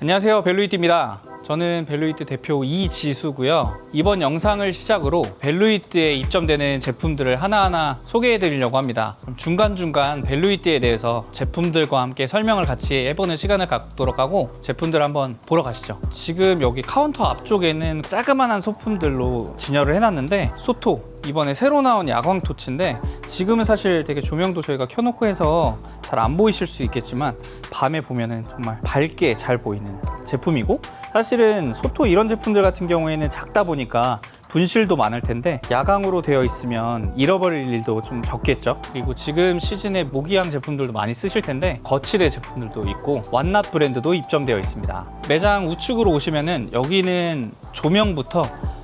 안녕하세요, 벨루이트입니다. 저는 벨루이트 대표 이지수고요. 이번 영상을 시작으로 벨루이트에 입점되는 제품들을 하나하나 소개해 드리려고 합니다. 그럼 중간중간 벨루이트에 대해서 제품들과 함께 설명을 같이 해보는 시간을 갖도록 하고 제품들 한번 보러 가시죠. 지금 여기 카운터 앞쪽에는 자그마한 소품들로 진열을 해놨는데, 소토 이번에 새로 나온 야광 토치인데, 지금은 사실 되게 조명도 저희가 켜놓고 해서 잘 안 보이실 수 있겠지만 밤에 보면은 정말 밝게 잘 보이는 제품이고, 사실은 소토 이런 제품들 같은 경우에는 작다 보니까 분실도 많을 텐데 야광으로 되어 있으면 잃어버릴 일도 좀 적겠죠. 그리고 지금 시즌에 모기향 제품들도 많이 쓰실 텐데 거치대 제품들도 있고 완낫 브랜드도 입점되어 있습니다. 매장 우측으로 오시면은 여기는 조명부터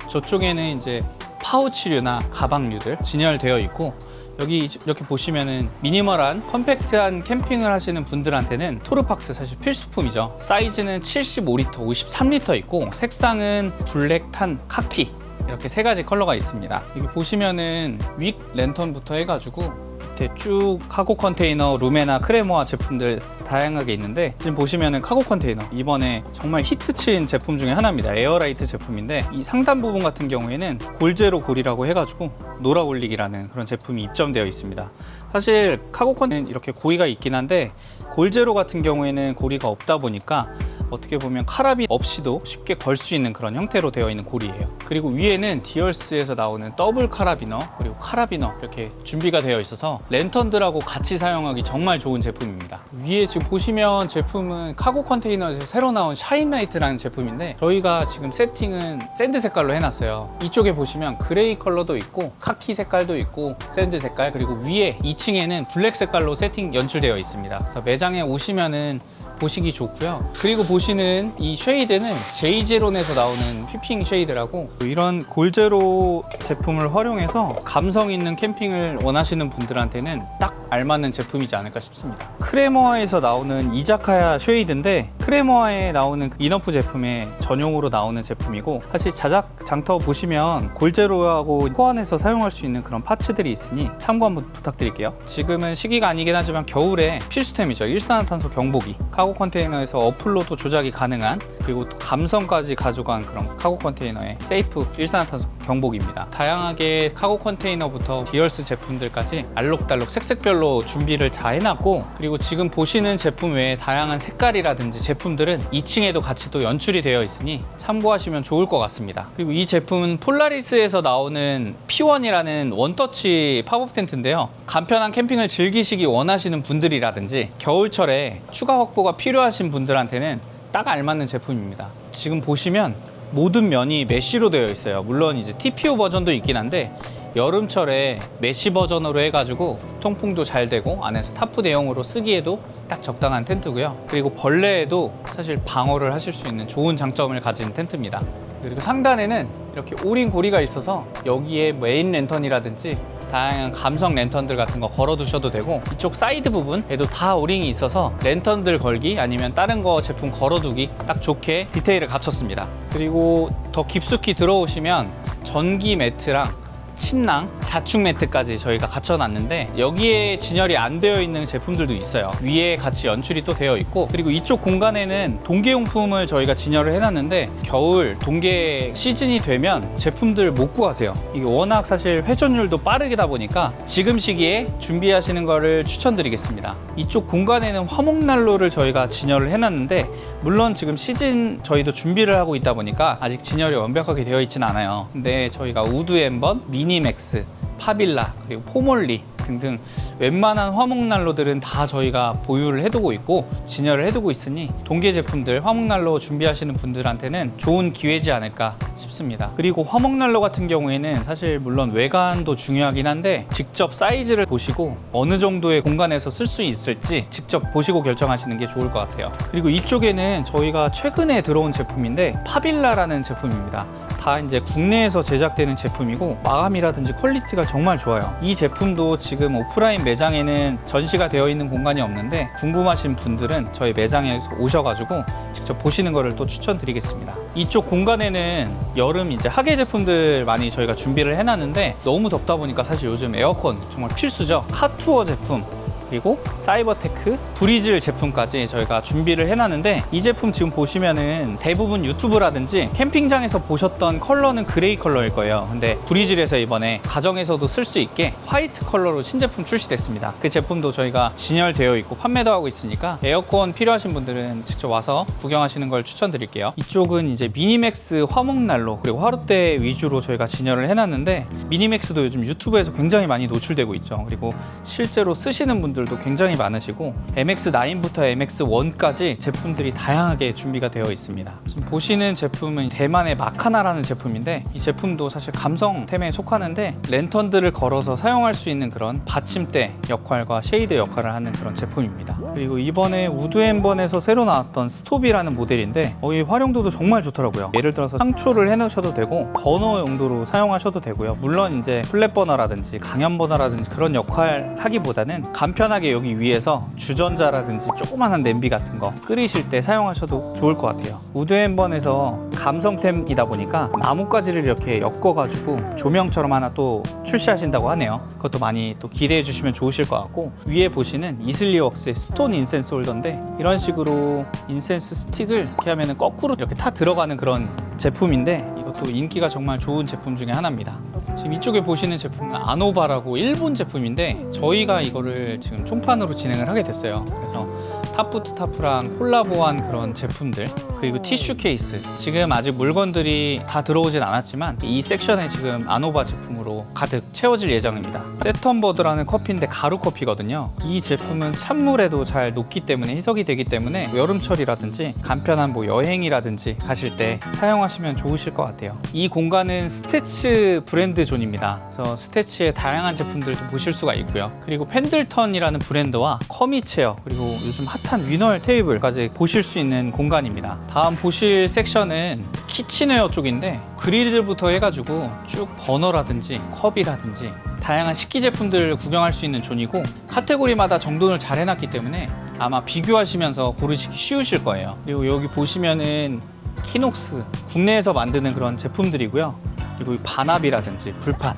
저쪽에는 이제 파우치류나 가방류들 진열되어 있고, 여기 이렇게 보시면은 미니멀한 컴팩트한 캠핑을 하시는 분들한테는 토르팍스 사실 필수품이죠. 사이즈는 75리터, 53리터 있고, 색상은 블랙, 탄, 카키 이렇게 세 가지 컬러가 있습니다. 여기 보시면은 윅 랜턴부터 해가지고 이렇게 쭉 카고 컨테이너, 루메나, 크레모아 제품들 다양하게 있는데, 지금 보시면은 카고 컨테이너 이번에 정말 히트친 제품 중에 하나입니다. 에어라이트 제품인데, 이 상단 부분 같은 경우에는 골제로 골이라고 해가지고 노라 올릭이라는 그런 제품이 입점되어 있습니다. 사실 카고 컨테이너는 이렇게 고리가 있긴 한데, 골제로 같은 경우에는 고리가 없다 보니까 어떻게 보면 카라빈 없이도 쉽게 걸 수 있는 그런 형태로 되어 있는 고리예요. 그리고 위에는 디얼스에서 나오는 더블 카라비너, 그리고 카라비너 이렇게 준비가 되어 있어서 랜턴들하고 같이 사용하기 정말 좋은 제품입니다. 위에 지금 보시면 제품은 카고 컨테이너에서 새로 나온 샤인라이트라는 제품인데, 저희가 지금 세팅은 샌드 색깔로 해놨어요. 이쪽에 보시면 그레이 컬러도 있고 카키 색깔도 있고 샌드 색깔, 그리고 위에 2층에는 블랙 색깔로 세팅 연출되어 있습니다. 그래서 매장에 오시면은 보시기 좋고요. 그리고 보시는 이 쉐이드는 제이제론에서 나오는 휘핑 쉐이드라고, 이런 골제로 제품을 활용해서 감성 있는 캠핑을 원하시는 분들한테는 딱 알맞는 제품이지 않을까 싶습니다. 크레모아에서 나오는 이자카야 쉐이드인데, 크레모아에 나오는 이너프 제품에 전용으로 나오는 제품이고, 사실 자작 장터 보시면 골제로하고 호환해서 사용할 수 있는 그런 파츠들이 있으니 참고 한번 부탁드릴게요. 지금은 시기가 아니긴 하지만 겨울에 필수템이죠. 일산화탄소 경보기, 카고 컨테이너에서 어플로도 조작이 가능한, 그리고 또 감성까지 가져간 그런 카고 컨테이너의 세이프 일산화탄소 경보기입니다. 다양하게 카고 컨테이너부터 디얼스 제품들까지 알록달록 색색별로 준비를 다 해놨고, 그리고 지금 보시는 제품 외에 다양한 색깔이라든지 제품들은 2층에도 같이 또 연출이 되어 있으니 참고하시면 좋을 것 같습니다. 그리고 이 제품은 폴라리스에서 나오는 P1이라는 원터치 팝업 텐트인데요, 간편한 캠핑을 즐기시기 원하시는 분들이라든지 겨울철에 추가 확보가 필요하신 분들한테는 딱 알맞는 제품입니다. 지금 보시면 모든 면이 메쉬로 되어 있어요. 물론 이제 TPO 버전도 있긴 한데, 여름철에 메쉬 버전으로 해가지고 통풍도 잘 되고 안에서 타프 대용으로 쓰기에도 딱 적당한 텐트고요. 그리고 벌레에도 사실 방어를 하실 수 있는 좋은 장점을 가진 텐트입니다. 그리고 상단에는 이렇게 오링 고리가 있어서 여기에 메인 랜턴이라든지 다양한 감성 랜턴들 같은 거 걸어 두셔도 되고, 이쪽 사이드 부분에도 다 오링이 있어서 랜턴들 걸기 아니면 다른 거 제품 걸어두기 딱 좋게 디테일을 갖췄습니다. 그리고 더 깊숙이 들어오시면 전기 매트랑 침낭, 자축 매트까지 저희가 갖춰놨는데, 여기에 진열이 안 되어 있는 제품들도 있어요. 위에 같이 연출이 또 되어 있고, 그리고 이쪽 공간에는 동계용품을 저희가 진열을 해놨는데, 겨울 동계 시즌이 되면 제품들 못 구하세요. 이게 워낙 사실 회전율도 빠르다 보니까 지금 시기에 준비하시는 거를 추천드리겠습니다. 이쪽 공간에는 화목난로를 저희가 진열을 해놨는데, 물론 지금 시즌 저희도 준비를 하고 있다 보니까 아직 진열이 완벽하게 되어 있진 않아요. 근데 저희가 우드 엠번, 미니맥스, 파빌라, 그리고 포몰리 등등 웬만한 화목난로들은 다 저희가 보유를 해두고 있고 진열을 해두고 있으니 동계 제품들 화목난로 준비하시는 분들한테는 좋은 기회지 않을까 싶습니다. 그리고 화목난로 같은 경우에는 사실 물론 외관도 중요하긴 한데, 직접 사이즈를 보시고 어느 정도의 공간에서 쓸 수 있을지 직접 보시고 결정하시는 게 좋을 것 같아요. 그리고 이쪽에는 저희가 최근에 들어온 제품인데, 파빌라라는 제품입니다. 다 이제 국내에서 제작되는 제품이고 마감이라든지 퀄리티가 정말 좋아요. 이 제품도 지금 오프라인 매장에는 전시가 되어 있는 공간이 없는데, 궁금하신 분들은 저희 매장에 오셔가지고 직접 보시는 거를 또 추천드리겠습니다. 이쪽 공간에는 여름 이제 하계 제품들 많이 저희가 준비를 해놨는데, 너무 덥다 보니까 사실 요즘 에어컨 정말 필수죠. 카투어 제품 그리고 사이버테크, 브리즐 제품까지 저희가 준비를 해놨는데, 이 제품 지금 보시면은 대부분 유튜브라든지 캠핑장에서 보셨던 컬러는 그레이 컬러일 거예요. 근데 브리즐에서 이번에 가정에서도 쓸 수 있게 화이트 컬러로 신제품 출시됐습니다. 그 제품도 저희가 진열되어 있고 판매도 하고 있으니까 에어컨 필요하신 분들은 직접 와서 구경하시는 걸 추천드릴게요. 이쪽은 이제 미니맥스 화목난로 그리고 화롯대 위주로 저희가 진열을 해놨는데, 미니맥스도 요즘 유튜브에서 굉장히 많이 노출되고 있죠. 그리고 실제로 쓰시는 분들도 굉장히 많으시고, MX9부터 MX1까지 제품들이 다양하게 준비가 되어 있습니다. 지금 보시는 제품은 대만의 마카나라는 제품인데, 이 제품도 사실 감성템에 속하는데 랜턴들을 걸어서 사용할 수 있는 그런 받침대 역할과 쉐이드 역할을 하는 그런 제품입니다. 그리고 이번에 우드앤번에서 새로 나왔던 스톱이라는 모델인데 이 활용도도 정말 좋더라고요. 예를 들어서 상초를 해놓으셔도 되고 버너 용도로 사용하셔도 되고요. 물론 이제 플랫 버너라든지 강연 버너라든지 그런 역할 하기보다는 간편하게 여기 위에서 주전자라든지 조그만한 냄비 같은 거 끓이실 때 사용하셔도 좋을 것 같아요. 우드앤번에서 감성템이다 보니까 나뭇가지를 이렇게 엮어가지고 조명처럼 하나 또 출시하신다고 하네요. 그것도 많이 또 기대해 주시면 좋으실 것 같고, 위에 보시는 이슬리웍스의 스톤 인센스 홀더인데, 이런 식으로 인센스 스틱을 이렇게 하면 거꾸로 이렇게 타 들어가는 그런 제품인데, 이것도 인기가 정말 좋은 제품 중에 하나입니다. 지금 이쪽에 보시는 제품은 아노바라고 일본 제품인데, 저희가 이거를 지금 총판으로 진행을 하게 됐어요. 그래서 타프트 타프랑 콜라보한 그런 제품들, 그리고 티슈 케이스, 지금 아직 물건들이 다 들어오진 않았지만 이 섹션에 지금 아노바 제품으로 가득 채워질 예정입니다. 세턴버드라는 커피인데 가루 커피거든요. 이 제품은 찬물에도 잘 녹기 때문에 희석이 되기 때문에 여름철이라든지 간편한 여행이라든지 가실 때 사용하시면 좋으실 것 같아요. 이 공간은 스태츠 브랜드 존입니다. 그래서 스태츠의 다양한 제품들도 보실 수가 있고요. 그리고 펜들턴이라는 브랜드와 커미체어, 그리고 요즘 핫한 위널 테이블까지 보실 수 있는 공간입니다. 다음 보실 섹션은 키친웨어 쪽인데, 그릴들부터 해가지고 쭉 버너라든지 컵이라든지 다양한 식기 제품들 구경할 수 있는 존이고, 카테고리마다 정돈을 잘 해놨기 때문에 아마 비교하시면서 고르시기 쉬우실 거예요. 그리고 여기 보시면은 키녹스, 국내에서 만드는 그런 제품들이고요. 그리고 반합이라든지 불판,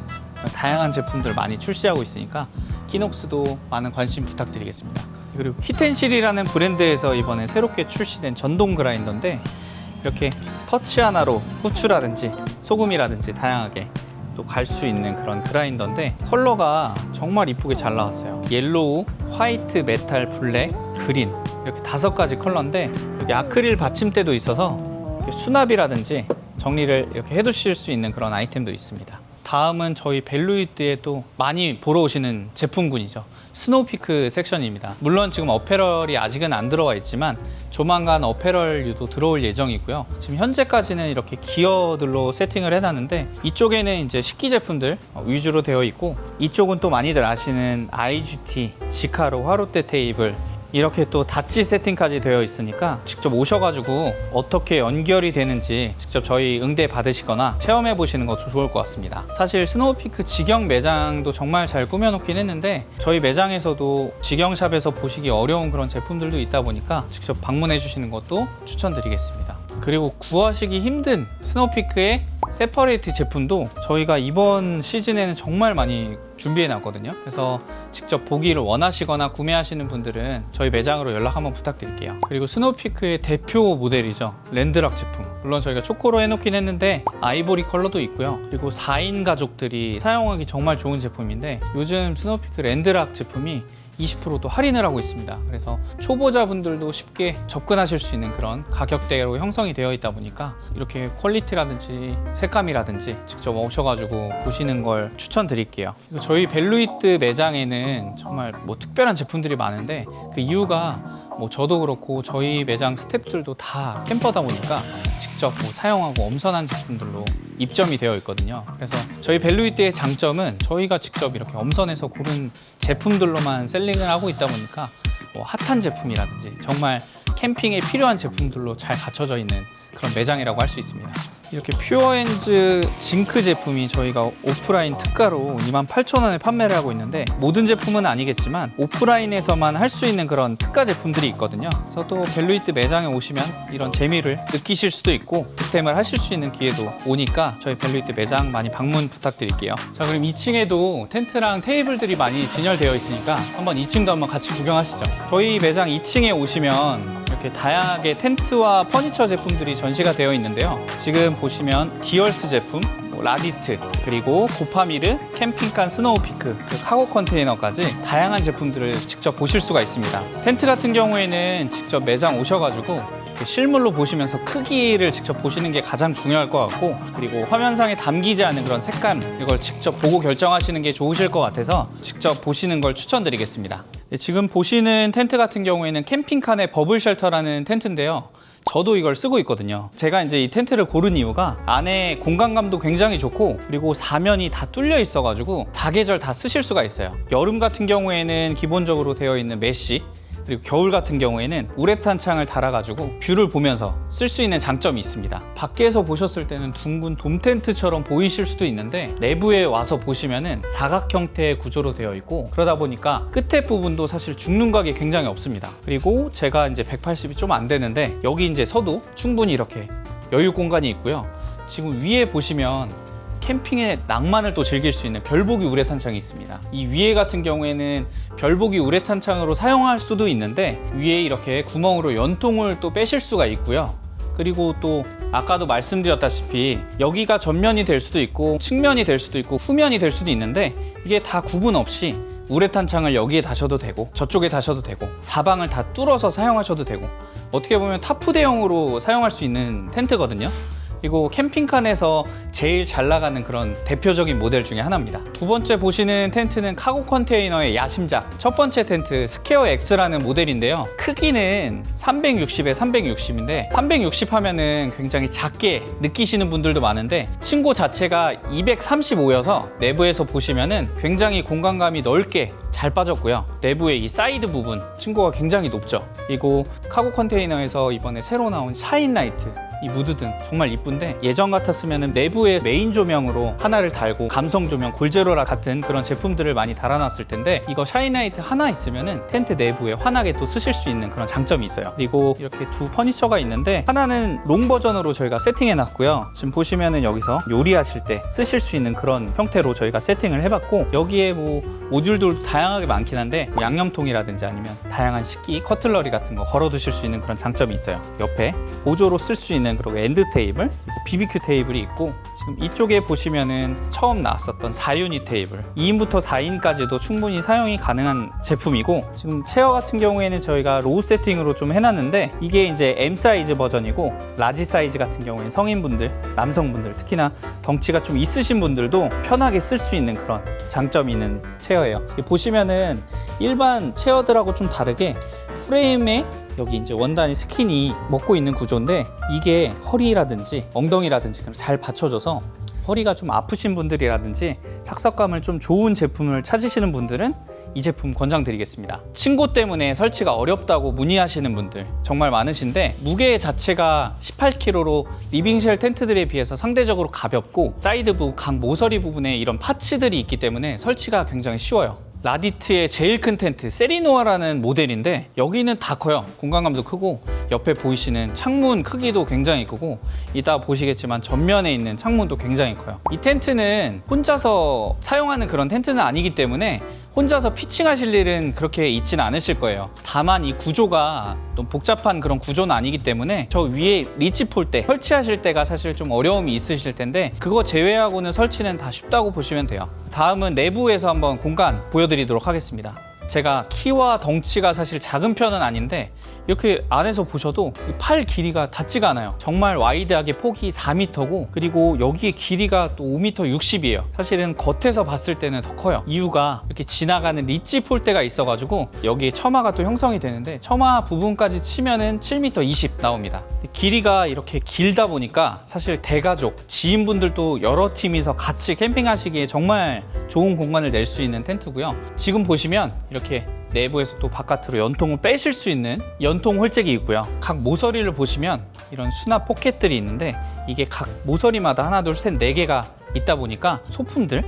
다양한 제품들 많이 출시하고 있으니까 키녹스도 많은 관심 부탁드리겠습니다. 그리고 퀴텐실이라는 브랜드에서 이번에 새롭게 출시된 전동 그라인더인데, 이렇게 터치 하나로 후추라든지 소금이라든지 다양하게 또 갈 수 있는 그런 그라인더인데, 컬러가 정말 이쁘게 잘 나왔어요. 옐로우, 화이트, 메탈, 블랙, 그린, 이렇게 5가지 컬러인데, 여기 아크릴 받침대도 있어서 이렇게 수납이라든지 정리를 이렇게 해두실 수 있는 그런 아이템도 있습니다. 다음은 저희 벨루이트에 또 많이 보러 오시는 제품군이죠. 스노우피크 섹션입니다. 물론 지금 어페럴이 아직은 안 들어와 있지만 조만간 어페럴류도 들어올 예정이고요. 지금 현재까지는 이렇게 기어들로 세팅을 해놨는데, 이쪽에는 이제 식기 제품들 위주로 되어 있고, 이쪽은 또 많이들 아시는 IGT, 지카로 화롯대 테이블, 이렇게 또 닷지 세팅까지 되어 있으니까 직접 오셔가지고 어떻게 연결이 되는지 직접 저희 응대 받으시거나 체험해 보시는 것도 좋을 것 같습니다. 사실 스노우피크 직영 매장도 정말 잘 꾸며놓긴 했는데, 저희 매장에서도 직영샵에서 보시기 어려운 그런 제품들도 있다 보니까 직접 방문해 주시는 것도 추천드리겠습니다. 그리고 구하시기 힘든 스노우피크의 세퍼레이트 제품도 저희가 이번 시즌에는 정말 많이 준비해 놨거든요. 그래서 직접 보기를 원하시거나 구매하시는 분들은 저희 매장으로 연락 한번 부탁드릴게요. 그리고 스노우피크의 대표 모델이죠, 랜드락 제품. 물론 저희가 초코로 해놓긴 했는데 아이보리 컬러도 있고요. 그리고 4인 가족들이 사용하기 정말 좋은 제품인데, 요즘 스노우피크 랜드락 제품이 20%도 할인을 하고 있습니다. 그래서 초보자분들도 쉽게 접근하실 수 있는 그런 가격대로 형성이 되어 있다 보니까 이렇게 퀄리티라든지 색감이라든지 직접 오셔가지고 보시는 걸 추천드릴게요. 저희 벨루이트 매장에는 정말 특별한 제품들이 많은데, 그 이유가 저도 그렇고 저희 매장 스태프들도 다 캠퍼다 보니까 직접 사용하고 엄선한 제품들로 입점이 되어 있거든요. 그래서 저희 벨루이트의 장점은 저희가 직접 이렇게 엄선해서 고른 제품들로만 셀링을 하고 있다 보니까 핫한 제품이라든지 정말 캠핑에 필요한 제품들로 잘 갖춰져 있는 그런 매장이라고 할 수 있습니다. 이렇게 퓨어엔즈 징크 제품이 저희가 오프라인 특가로 28,000원에 판매를 하고 있는데, 모든 제품은 아니겠지만 오프라인에서만 할 수 있는 그런 특가 제품들이 있거든요. 그래서 또 벨루이트 매장에 오시면 이런 재미를 느끼실 수도 있고 득템을 하실 수 있는 기회도 오니까 저희 벨루이트 매장 많이 방문 부탁드릴게요. 자, 그럼 2층에도 텐트랑 테이블들이 많이 진열되어 있으니까 한번 2층도 한번 같이 구경하시죠. 저희 매장 2층에 오시면 이렇게 다양하게 텐트와 퍼니처 제품들이 전시가 되어 있는데요. 지금 보시면 디얼스 제품, 라디트, 그리고 고파미르, 캠핑칸 스노우피크, 카고 컨테이너까지 다양한 제품들을 직접 보실 수가 있습니다. 텐트 같은 경우에는 직접 매장 오셔가지고 실물로 보시면서 크기를 직접 보시는 게 가장 중요할 것 같고, 그리고 화면상에 담기지 않은 그런 색감, 이걸 직접 보고 결정하시는 게 좋으실 것 같아서 직접 보시는 걸 추천드리겠습니다. 지금 보시는 텐트 같은 경우에는 캠핑칸의 버블 쉘터라는 텐트인데요. 저도 이걸 쓰고 있거든요. 제가 이제 이 텐트를 고른 이유가 안에 공간감도 굉장히 좋고, 그리고 사면이 다 뚫려 있어가지고 사계절 다 쓰실 수가 있어요. 여름 같은 경우에는 기본적으로 되어 있는 메쉬, 그리고 겨울 같은 경우에는 우레탄 창을 달아가지고 뷰를 보면서 쓸 수 있는 장점이 있습니다. 밖에서 보셨을 때는 둥근 돔 텐트처럼 보이실 수도 있는데, 내부에 와서 보시면은 사각 형태의 구조로 되어 있고, 그러다 보니까 끝에 부분도 사실 죽눈각이 굉장히 없습니다. 그리고 제가 이제 180이 좀 안 되는데 여기 이제 서도 충분히 이렇게 여유 공간이 있고요. 지금 위에 보시면 캠핑의 낭만을 또 즐길 수 있는 별보기 우레탄 창이 있습니다. 이 위에 같은 경우에는 별보기 우레탄 창으로 사용할 수도 있는데, 위에 이렇게 구멍으로 연통을 또 빼실 수가 있고요. 그리고 또 아까도 말씀드렸다시피 여기가 전면이 될 수도 있고 측면이 될 수도 있고 후면이 될 수도 있는데, 이게 다 구분 없이 우레탄 창을 여기에 다셔도 되고 저쪽에 다셔도 되고 사방을 다 뚫어서 사용하셔도 되고, 어떻게 보면 타프 대용으로 사용할 수 있는 텐트거든요. 그리고 캠핑칸에서 제일 잘 나가는 그런 대표적인 모델 중에 하나입니다. 두 번째 보시는 텐트는 카고 컨테이너의 야심작, 첫 번째 텐트 스퀘어 X라는 모델인데요. 크기는 360에 360인데 360 하면은 굉장히 작게 느끼시는 분들도 많은데, 층고 자체가 235여서 내부에서 보시면은 굉장히 공간감이 넓게 잘 빠졌고요. 내부의 이 사이드 부분 층고가 굉장히 높죠. 그리고 카고 컨테이너에서 이번에 새로 나온 샤인라이트, 이 무드등 정말 이쁜데, 예전 같았으면 내부에 메인 조명으로 하나를 달고 감성 조명, 골제로라 같은 그런 제품들을 많이 달아놨을 텐데, 이거 샤인라이트 하나 있으면은 텐트 내부에 환하게 또 쓰실 수 있는 그런 장점이 있어요. 그리고 이렇게 두 퍼니처가 있는데, 하나는 롱 버전으로 저희가 세팅해 놨고요. 지금 보시면은 여기서 요리하실 때 쓰실 수 있는 그런 형태로 저희가 세팅을 해봤고, 여기에 뭐 모듈도 다양하게 많긴 한데 양념통이라든지 아니면 다양한 식기, 커틀러리 같은 거 걸어 두실 수 있는 그런 장점이 있어요. 옆에 보조로 쓸 수 있는 그리고 엔드 테이블, 그리고 BBQ 테이블이 있고, 지금 이쪽에 보시면은 처음 나왔었던 4유닛 테이블, 2인부터 4인까지도 충분히 사용이 가능한 제품이고, 지금 체어 같은 경우에는 저희가 로우 세팅으로 좀 해놨는데, 이게 이제 M 사이즈 버전이고, 라지 사이즈 같은 경우에는 성인분들, 남성분들, 특히나 덩치가 좀 있으신 분들도 편하게 쓸 수 있는 그런 장점이 있는 체어예요. 보시면은 일반 체어들하고 좀 다르게 프레임에 여기 이제 원단이 스킨이 먹고 있는 구조인데, 이게 허리라든지 엉덩이라든지 잘 받쳐줘서 허리가 좀 아프신 분들이라든지 착석감을 좀 좋은 제품을 찾으시는 분들은 이 제품 권장드리겠습니다. 층고 때문에 설치가 어렵다고 문의하시는 분들 정말 많으신데, 무게 자체가 18kg로 리빙쉘 텐트들에 비해서 상대적으로 가볍고, 사이드부, 각 모서리 부분에 이런 파츠들이 있기 때문에 설치가 굉장히 쉬워요. 라디트의 제일 큰 텐트 세리노아라는 모델인데, 여기는 다 커요. 공간감도 크고, 옆에 보이시는 창문 크기도 굉장히 크고, 이따 보시겠지만 전면에 있는 창문도 굉장히 커요. 이 텐트는 혼자서 사용하는 그런 텐트는 아니기 때문에 혼자서 피칭하실 일은 그렇게 있지는 않으실 거예요. 다만 이 구조가 좀 복잡한 그런 구조는 아니기 때문에 저 위에 리치 폴대 설치하실 때가 사실 좀 어려움이 있으실 텐데, 그거 제외하고는 설치는 다 쉽다고 보시면 돼요. 다음은 내부에서 한번 공간 보여드리도록 하겠습니다. 제가 키와 덩치가 사실 작은 편은 아닌데, 이렇게 안에서 보셔도 팔 길이가 닿지가 않아요. 정말 와이드하게 폭이 4m고, 그리고 여기에 길이가 또 5m 60이에요. 사실은 겉에서 봤을 때는 더 커요. 이유가 이렇게 지나가는 리치 폴대가 있어가지고 여기에 처마가 또 형성이 되는데, 처마 부분까지 치면은 7m 20 나옵니다. 길이가 이렇게 길다 보니까 사실 대가족, 지인분들도 여러 팀이서 같이 캠핑하시기에 정말 좋은 공간을 낼 수 있는 텐트고요. 지금 보시면 이렇게 내부에서 또 바깥으로 연통을 빼실 수 있는 연통 홀잭이 있고요. 각 모서리를 보시면 이런 수납 포켓들이 있는데 이게 각 모서리마다 하나, 둘, 셋, 네 개가 있다 보니까 소품들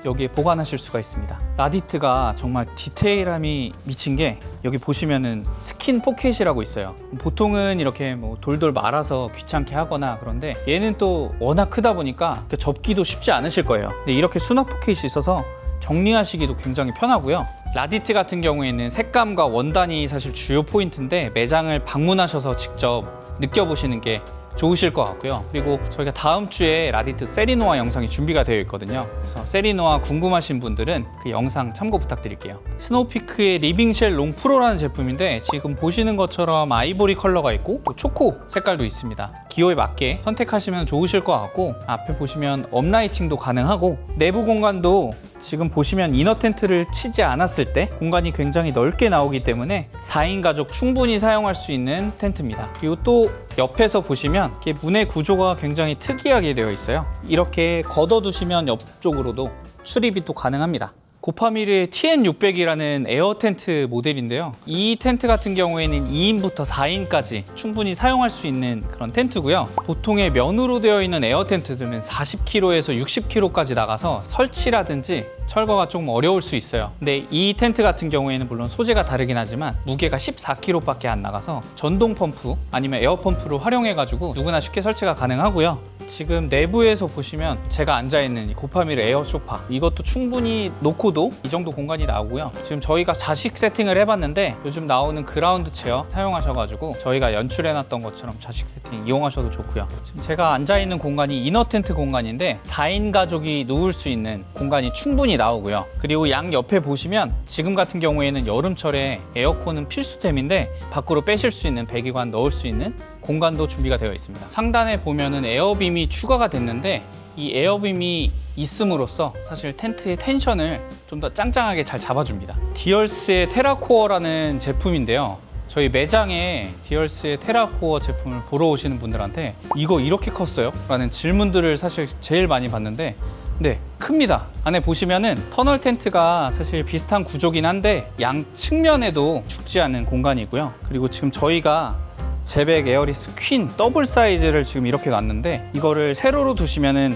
여기에 보관하실 수가 있습니다. 라디트가 정말 디테일함이 미친 게 여기 보시면은 스킨 포켓이라고 있어요. 보통은 이렇게 뭐 돌돌 말아서 귀찮게 하거나 그런데 얘는 또 워낙 크다 보니까 접기도 쉽지 않으실 거예요. 근데 이렇게 수납 포켓이 있어서 정리하시기도 굉장히 편하고요. 라디트 같은 경우에는 색감과 원단이 사실 주요 포인트인데 매장을 방문하셔서 직접 느껴보시는 게 좋으실 것 같고요. 그리고 저희가 다음 주에 라디트 세리노아 영상이 준비가 되어 있거든요. 그래서 세리노아 궁금하신 분들은 그 영상 참고 부탁드릴게요. 스노우피크의 리빙쉘 롱 프로라는 제품인데 지금 보시는 것처럼 아이보리 컬러가 있고 또 초코 색깔도 있습니다. 기호에 맞게 선택하시면 좋으실 것 같고 앞에 보시면 업라이팅도 가능하고 내부 공간도 지금 보시면 이너 텐트를 치지 않았을 때 공간이 굉장히 넓게 나오기 때문에 4인 가족 충분히 사용할 수 있는 텐트입니다. 그리고 또 옆에서 보시면 이렇게 문의 구조가 굉장히 특이하게 되어 있어요. 이렇게 걷어두시면 옆쪽으로도 출입이 또 가능합니다. 고파미르의 TN600이라는 에어 텐트 모델인데요. 이 텐트 같은 경우에는 2인부터 4인까지 충분히 사용할 수 있는 그런 텐트고요. 보통의 면으로 되어 있는 에어 텐트들은 40kg에서 60kg까지 나가서 설치라든지 철거가 조금 어려울 수 있어요. 근데 이 텐트 같은 경우에는 물론 소재가 다르긴 하지만 무게가 14kg밖에 안 나가서 전동 펌프 아니면 에어 펌프를 활용해 가지고 누구나 쉽게 설치가 가능하고요. 지금 내부에서 보시면 제가 앉아있는 이 고파미르 에어 소파 이것도 충분히 놓고도 이 정도 공간이 나오고요. 지금 저희가 좌식 세팅을 해봤는데 요즘 나오는 그라운드 체어 사용하셔가지고 저희가 연출해놨던 것처럼 좌식 세팅 이용하셔도 좋고요. 지금 제가 앉아있는 공간이 이너 텐트 공간인데 4인 가족이 누울 수 있는 공간이 충분히 나오고요. 그리고 양 옆에 보시면 지금 같은 경우에는 여름철에 에어컨은 필수템인데 밖으로 빼실 수 있는 배기관 넣을 수 있는 공간도 준비가 되어 있습니다. 상단에 보면은 에어빔이 추가가 됐는데 이 에어빔이 있음으로써 사실 텐트의 텐션을 좀 더 짱짱하게 잘 잡아줍니다. 디얼스의 테라코어라는 제품인데요. 저희 매장에 디얼스의 테라코어 제품을 보러 오시는 분들한테 이거 이렇게 컸어요? 라는 질문들을 사실 제일 많이 받는데 네, 큽니다. 안에 보시면은 터널 텐트가 사실 비슷한 구조긴 한데 양 측면에도 죽지 않는 공간이고요. 그리고 지금 저희가 제백 에어리스 퀸 더블 사이즈를 지금 이렇게 놨는데 이거를 세로로 두시면은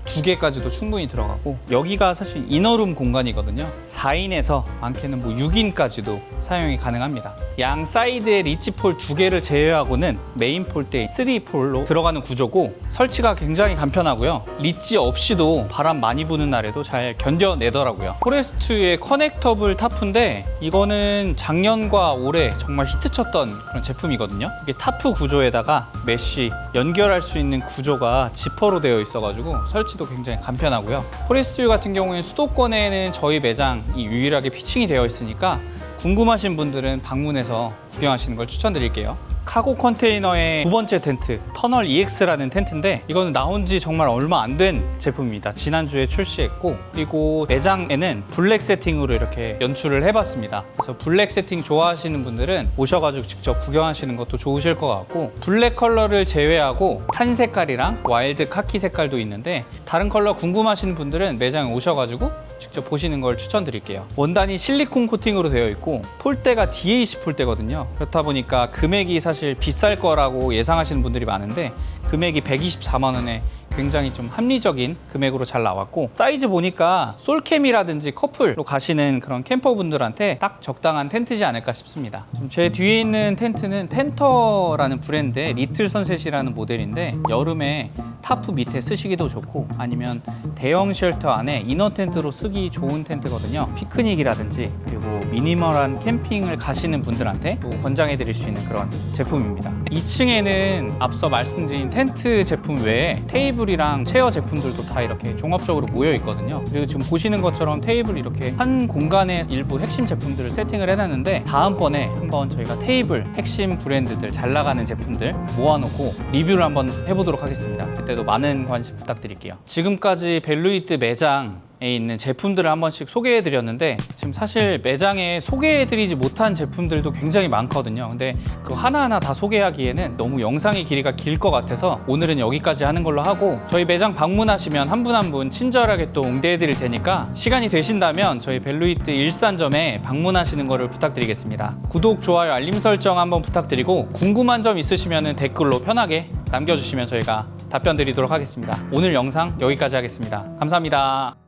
2개까지도 충분히 들어가고 여기가 사실 이너룸 공간이거든요. 4인에서 많게는 뭐 6인까지도 사용이 가능합니다. 양 사이드에 리치폴 2개를 제외하고는 메인 폴대 3폴로 들어가는 구조고 설치가 굉장히 간편하고요. 리치 없이도 바람 많이 부는 날에도 잘 견뎌내더라고요. 포레스트의 커넥터블 타프인데 이거는 작년과 올해 정말 히트쳤던 그런 제품이거든요. 이게 타프 구조에다가 메쉬 연결할 수 있는 구조가 지퍼로 되어 있어가지고 설치도 굉장히 간편하고요. 포레스트 같은 경우에는 수도권에는 저희 매장이 유일하게 피칭이 되어 있으니까 궁금하신 분들은 방문해서 구경하시는 걸 추천드릴게요. 카고 컨테이너의 두 번째 텐트 터널 EX라는 텐트인데 이거는 나온 지 정말 얼마 안 된 제품입니다. 지난주에 출시했고 그리고 매장에는 블랙 세팅으로 이렇게 연출을 해봤습니다. 그래서 블랙 세팅 좋아하시는 분들은 오셔가지고 직접 구경하시는 것도 좋으실 것 같고 블랙 컬러를 제외하고 탄 색깔이랑 와일드 카키 색깔도 있는데 다른 컬러 궁금하신 분들은 매장에 오셔가지고 직접 보시는 걸 추천드릴게요. 원단이 실리콘 코팅으로 되어 있고 폴대가 DAC 폴대거든요. 그렇다 보니까 금액이 사실 비쌀 거라고 예상하시는 분들이 많은데 금액이 124만 원에 굉장히 좀 합리적인 금액으로 잘 나왔고 사이즈 보니까 솔캠이라든지 커플로 가시는 그런 캠퍼분들한테 딱 적당한 텐트지 않을까 싶습니다. 지금 제 뒤에 있는 텐트는 텐터라는 브랜드의 리틀 선셋이라는 모델인데 여름에 타프 밑에 쓰시기도 좋고 아니면 대형 쉘터 안에 이너 텐트로 쓰기 좋은 텐트거든요. 피크닉이라든지 그리고 미니멀한 캠핑을 가시는 분들한테 또 권장해 드릴 수 있는 그런 제품입니다. 2층에는 앞서 말씀드린 텐트 제품 외에 테이블이랑 체어 제품들도 다 이렇게 종합적으로 모여 있거든요. 그리고 지금 보시는 것처럼 테이블 이렇게 한 공간에 일부 핵심 제품들을 세팅을 해놨는데 다음번에 한번 저희가 테이블 핵심 브랜드들 잘 나가는 제품들 모아놓고 리뷰를 한번 해보도록 하겠습니다. 그때 때도 많은 관심 부탁드릴게요. 지금까지 벨루이트 매장에 있는 제품들을 한 번씩 소개해 드렸는데 지금 사실 매장에 소개해 드리지 못한 제품들도 굉장히 많거든요. 근데 그거 하나하나 다 소개하기에는 너무 영상의 길이가 길 것 같아서 오늘은 여기까지 하는 걸로 하고, 저희 매장 방문하시면 한 분 한 분 친절하게 또 응대해 드릴 테니까 시간이 되신다면 저희 벨루이트 일산점에 방문하시는 거를 부탁드리겠습니다. 구독, 좋아요, 알림 설정 한번 부탁드리고 궁금한 점 있으시면 댓글로 편하게 남겨주시면 저희가 답변 드리도록 하겠습니다. 오늘 영상 여기까지 하겠습니다. 감사합니다.